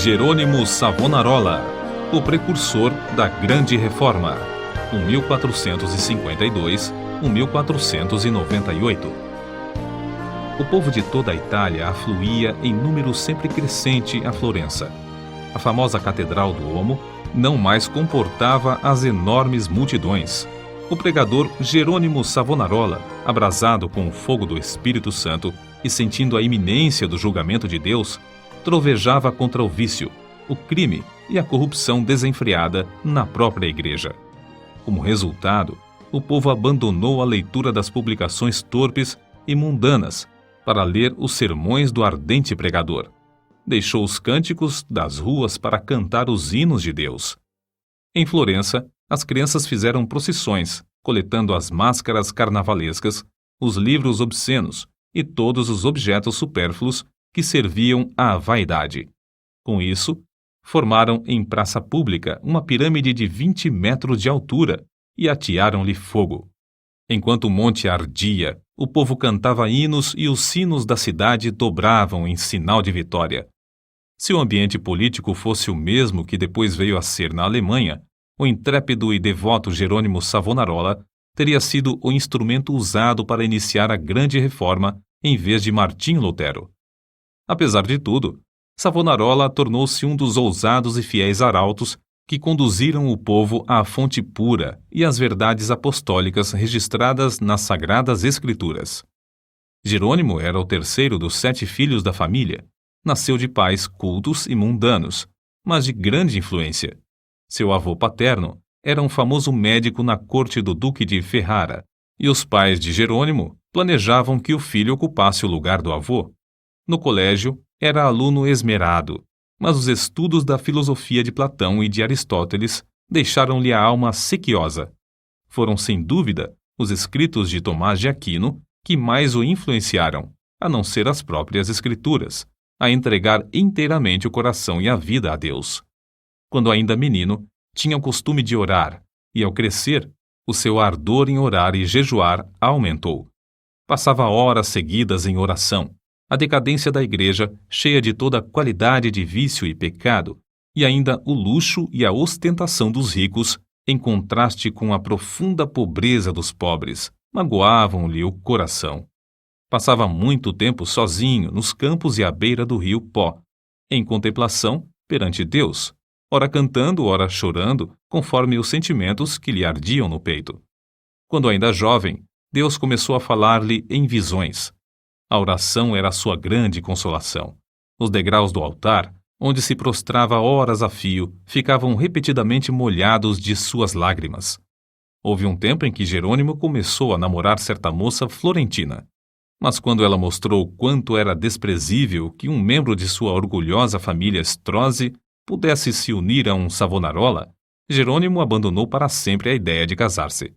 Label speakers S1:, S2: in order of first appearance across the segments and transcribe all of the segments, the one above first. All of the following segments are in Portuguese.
S1: Jerônimo Savonarola, o precursor da Grande Reforma, 1452-1498. O povo de toda a Itália afluía em número sempre crescente a Florença. A famosa Catedral do Duomo não mais comportava as enormes multidões. O pregador Jerônimo Savonarola, abrasado com o fogo do Espírito Santo e sentindo a iminência do julgamento de Deus, trovejava contra o vício, o crime e a corrupção desenfreada na própria igreja. Como resultado, o povo abandonou a leitura das publicações torpes e mundanas para ler os sermões do ardente pregador. Deixou os cânticos das ruas para cantar os hinos de Deus. Em Florença, as crianças fizeram procissões, coletando as máscaras carnavalescas, os livros obscenos e todos os objetos supérfluos que serviam à vaidade. Com isso, formaram em praça pública uma pirâmide de 20 metros de altura e atearam-lhe fogo. Enquanto o monte ardia, o povo cantava hinos e os sinos da cidade dobravam em sinal de vitória. Se o ambiente político fosse o mesmo que depois veio a ser na Alemanha, o intrépido e devoto Jerônimo Savonarola teria sido o instrumento usado para iniciar a Grande Reforma em vez de Martinho Lutero. Apesar de tudo, Savonarola tornou-se um dos ousados e fiéis arautos que conduziram o povo à fonte pura e às verdades apostólicas registradas nas Sagradas Escrituras. Jerônimo era o terceiro dos 7 filhos da família. Nasceu de pais cultos e mundanos, mas de grande influência. Seu avô paterno era um famoso médico na corte do Duque de Ferrara, e os pais de Jerônimo planejavam que o filho ocupasse o lugar do avô. No colégio, era aluno esmerado, mas os estudos da filosofia de Platão e de Aristóteles deixaram-lhe a alma sequiosa. Foram, sem dúvida, os escritos de Tomás de Aquino que mais o influenciaram, a não ser as próprias escrituras, a entregar inteiramente o coração e a vida a Deus. Quando ainda menino, tinha o costume de orar, e ao crescer, o seu ardor em orar e jejuar aumentou. Passava horas seguidas em oração. A decadência da igreja, cheia de toda a qualidade de vício e pecado, e ainda o luxo e a ostentação dos ricos, em contraste com a profunda pobreza dos pobres, magoavam-lhe o coração. Passava muito tempo sozinho nos campos e à beira do rio Pó, em contemplação perante Deus, ora cantando, ora chorando, conforme os sentimentos que lhe ardiam no peito. Quando ainda jovem, Deus começou a falar-lhe em visões. A oração era a sua grande consolação. Os degraus do altar, onde se prostrava horas a fio, ficavam repetidamente molhados de suas lágrimas. Houve um tempo em que Jerônimo começou a namorar certa moça florentina. Mas quando ela mostrou quanto era desprezível que um membro de sua orgulhosa família Strozzi pudesse se unir a um Savonarola, Jerônimo abandonou para sempre a ideia de casar-se.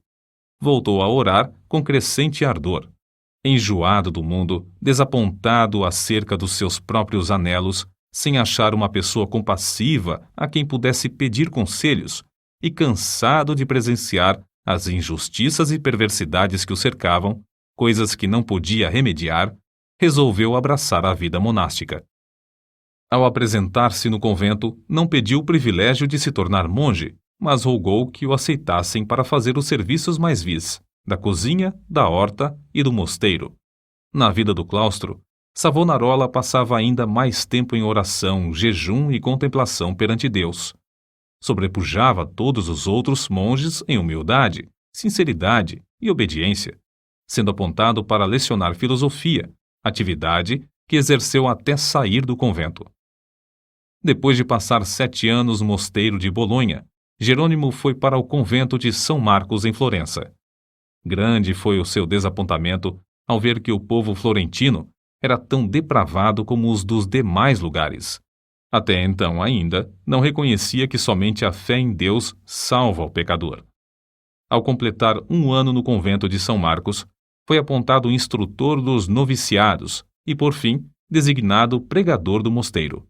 S1: Voltou a orar com crescente ardor. Enjoado do mundo, desapontado acerca dos seus próprios anelos, sem achar uma pessoa compassiva a quem pudesse pedir conselhos, e cansado de presenciar as injustiças e perversidades que o cercavam, coisas que não podia remediar, resolveu abraçar a vida monástica. Ao apresentar-se no convento, não pediu o privilégio de se tornar monge, mas rogou que o aceitassem para fazer os serviços mais vis, da cozinha, da horta e do mosteiro. Na vida do claustro, Savonarola passava ainda mais tempo em oração, jejum e contemplação perante Deus. Sobrepujava todos os outros monges em humildade, sinceridade e obediência, sendo apontado para lecionar filosofia, atividade que exerceu até sair do convento. Depois de passar 7 anos no mosteiro de Bolonha, Jerônimo foi para o convento de São Marcos em Florença. Grande foi o seu desapontamento ao ver que o povo florentino era tão depravado como os dos demais lugares. Até então ainda não reconhecia que somente a fé em Deus salva o pecador. Ao completar 1 ano no convento de São Marcos, foi apontado instrutor dos noviciados e, por fim, designado pregador do mosteiro.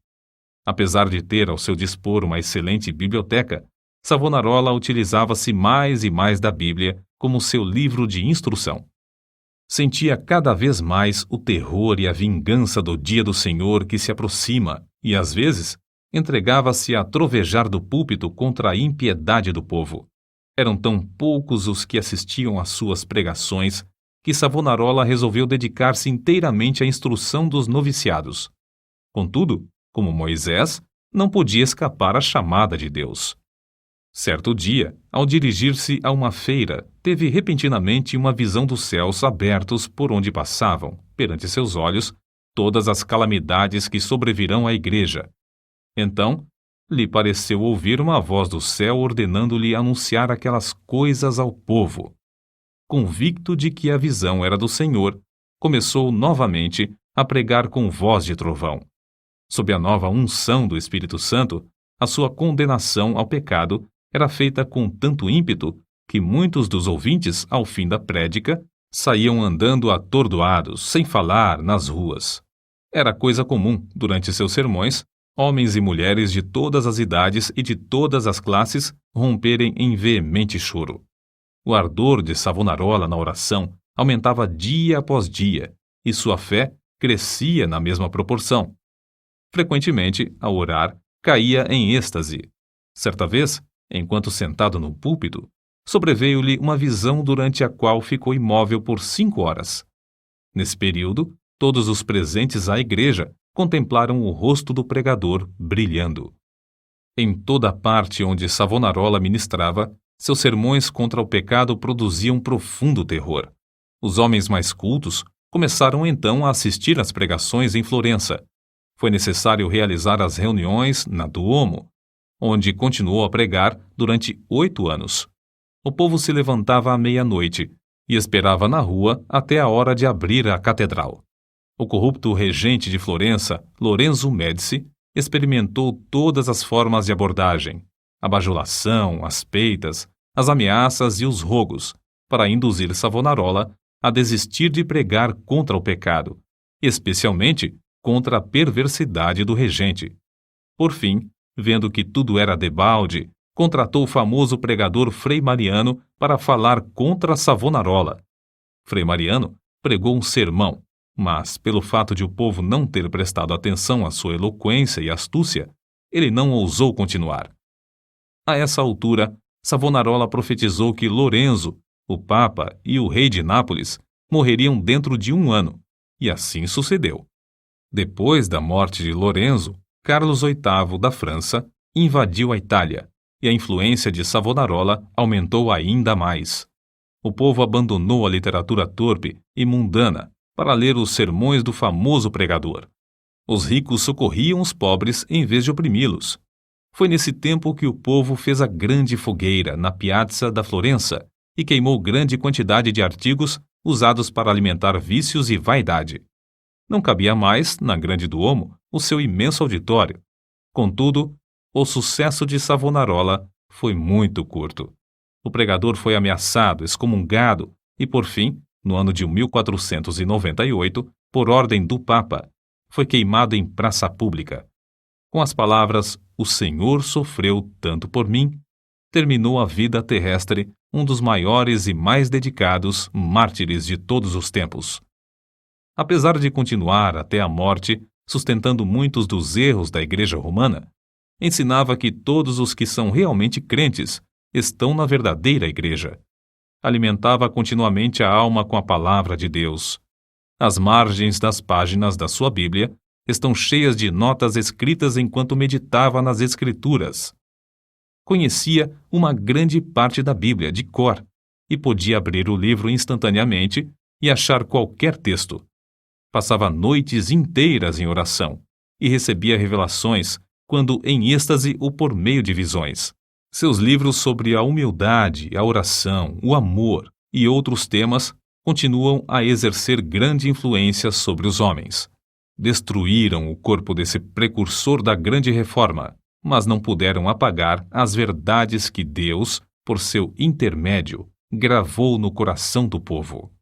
S1: Apesar de ter ao seu dispor uma excelente biblioteca, Savonarola utilizava-se mais e mais da Bíblia como seu livro de instrução. Sentia cada vez mais o terror e a vingança do dia do Senhor que se aproxima e, às vezes, entregava-se a trovejar do púlpito contra a impiedade do povo. Eram tão poucos os que assistiam às suas pregações que Savonarola resolveu dedicar-se inteiramente à instrução dos noviciados. Contudo, como Moisés, não podia escapar à chamada de Deus. Certo dia, ao dirigir-se a uma feira, teve repentinamente uma visão dos céus abertos por onde passavam, perante seus olhos, todas as calamidades que sobrevirão à igreja. Então, lhe pareceu ouvir uma voz do céu ordenando-lhe anunciar aquelas coisas ao povo. Convicto de que a visão era do Senhor, começou novamente a pregar com voz de trovão. Sob a nova unção do Espírito Santo, a sua condenação ao pecado era feita com tanto ímpeto que muitos dos ouvintes, ao fim da prédica, saíam andando atordoados, sem falar, nas ruas. Era coisa comum, durante seus sermões, homens e mulheres de todas as idades e de todas as classes romperem em veemente choro. O ardor de Savonarola na oração aumentava dia após dia, e sua fé crescia na mesma proporção. Frequentemente, ao orar, caía em êxtase. Certa vez, enquanto sentado no púlpito, sobreveio-lhe uma visão durante a qual ficou imóvel por 5 horas. Nesse período, todos os presentes à igreja contemplaram o rosto do pregador brilhando. Em toda a parte onde Savonarola ministrava, seus sermões contra o pecado produziam profundo terror. Os homens mais cultos começaram então a assistir às pregações em Florença. Foi necessário realizar as reuniões na Duomo, onde continuou a pregar durante 8 anos. O povo se levantava à meia-noite e esperava na rua até a hora de abrir a catedral. O corrupto regente de Florença, Lorenzo Médici, experimentou todas as formas de abordagem, a bajulação, as peitas, as ameaças e os rogos, para induzir Savonarola a desistir de pregar contra o pecado, especialmente contra a perversidade do regente. Por fim, vendo que tudo era debalde, contratou o famoso pregador Frei Mariano para falar contra Savonarola. Frei Mariano pregou um sermão, mas, pelo fato de o povo não ter prestado atenção à sua eloquência e astúcia, ele não ousou continuar. A essa altura, Savonarola profetizou que Lorenzo, o Papa e o rei de Nápoles morreriam dentro de 1 ano, e assim sucedeu. Depois da morte de Lorenzo, Carlos VIII da França invadiu a Itália, e a influência de Savonarola aumentou ainda mais. O povo abandonou a literatura torpe e mundana para ler os sermões do famoso pregador. Os ricos socorriam os pobres em vez de oprimi-los. Foi nesse tempo que o povo fez a grande fogueira na Piazza da Florença e queimou grande quantidade de artigos usados para alimentar vícios e vaidade. Não cabia mais, na Grande Duomo, o seu imenso auditório. Contudo, o sucesso de Savonarola foi muito curto. O pregador foi ameaçado, excomungado e, por fim, no ano de 1498, por ordem do Papa, foi queimado em praça pública. Com as palavras "O Senhor sofreu tanto por mim", terminou a vida terrestre um dos maiores e mais dedicados mártires de todos os tempos. Apesar de continuar até a morte, sustentando muitos dos erros da Igreja Romana, ensinava que todos os que são realmente crentes estão na verdadeira Igreja. Alimentava continuamente a alma com a palavra de Deus. As margens das páginas da sua Bíblia estão cheias de notas escritas enquanto meditava nas Escrituras. Conhecia uma grande parte da Bíblia de cor e podia abrir o livro instantaneamente e achar qualquer texto. Passava noites inteiras em oração e recebia revelações, quando em êxtase ou por meio de visões. Seus livros sobre a humildade, a oração, o amor e outros temas continuam a exercer grande influência sobre os homens. Destruíram o corpo desse precursor da grande reforma, mas não puderam apagar as verdades que Deus, por seu intermédio, gravou no coração do povo.